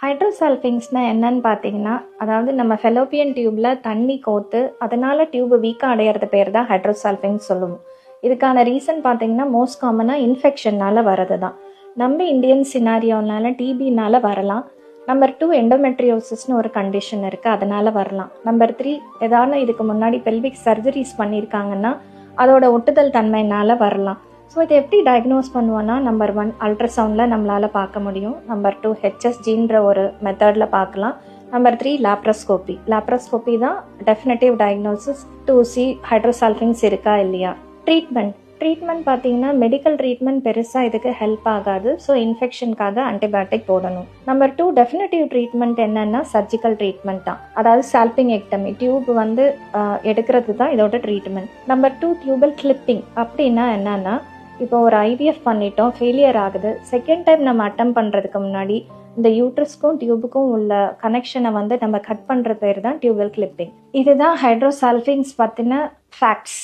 ஹைட்ரோசல்ஃபிங்ஸ்னால் என்னன்னு பார்த்தீங்கன்னா, அதாவது நம்ம ஃபெலோப்பியன் டியூப்பில் தண்ணி கோர்த்து அதனால் டியூப் வீக்காக அடையிறது பேர் தான் ஹைட்ரோசல்ஃபிங்ஸ் சொல்லுவோம். இதுக்கான ரீசன் பார்த்தீங்கன்னா, மோஸ்ட் காமனாக இன்ஃபெக்ஷனால் வரது தான். நம்ம இந்தியன் சினாரியோனால டிபினால் வரலாம். நம்பர் 2 எண்டோமெட்ரியோசிஸ்னு ஒரு கண்டிஷன் இருக்குது, அதனால் வரலாம். நம்பர் 3 ஏதாவது இதுக்கு முன்னாடி பெல்விக் சர்ஜரிஸ் பண்ணியிருக்காங்கன்னா அதோட ஒட்டுதல் தன்மையினால் வரலாம். ஸோ இதை எப்படி டயக்னோஸ் பண்ணுவோன்னா, நம்பர் 1 அல்ட்ராசவுண்டில் நம்மளால் பார்க்க முடியும். நம்பர் 2 ஹெச்எஸ்ஜின்ற ஒரு மெத்தடில் பார்க்கலாம். நம்பர் 3 லேப்ரோஸ்கோப்பி தான் டெஃபினட்டிவ் டயக்னோசிஸ் டு சி ஹைட்ரோசல்ஃபிங்ஸ் இருக்கா இல்லையா. ட்ரீட்மெண்ட் பார்த்தீங்கன்னா, மெடிக்கல் ட்ரீட்மெண்ட் பெருசாக இதுக்கு ஹெல்ப் ஆகாது. ஸோ இன்ஃபெக்ஷனுக்காக ஆன்டிபயோட்டிக் போடணும். நம்பர் 2 டெஃபினட்டிவ் ட்ரீட்மெண்ட் என்னன்னா சர்ஜிக்கல் ட்ரீட்மெண்ட் தான். அதாவது சால்பிங்எக்டமி, டியூப் எடுக்கிறது தான் இதோட ட்ரீட்மெண்ட். நம்பர் 2 டியூபல் கிளிப்பிங் அப்படின்னா என்னன்னா, இப்போ ஒரு ஐவிஎஃப் பண்ணிட்டோம், ஃபெயிலியர் ஆகுது. செகண்ட் டைம் நம்ம அட்டம் பண்ணுறதுக்கு முன்னாடி இந்த யூட்ரஸ்க்கும் டியூபுக்கும் உள்ள கனெக்ஷனை நம்ம கட் பண்ணுற பேர் தான் டியூபல் கிளிப்பிங். இதுதான் ஹைட்ரோசல்ஃபிங்ஸ் பற்றின ஃபேக்ட்ஸ்.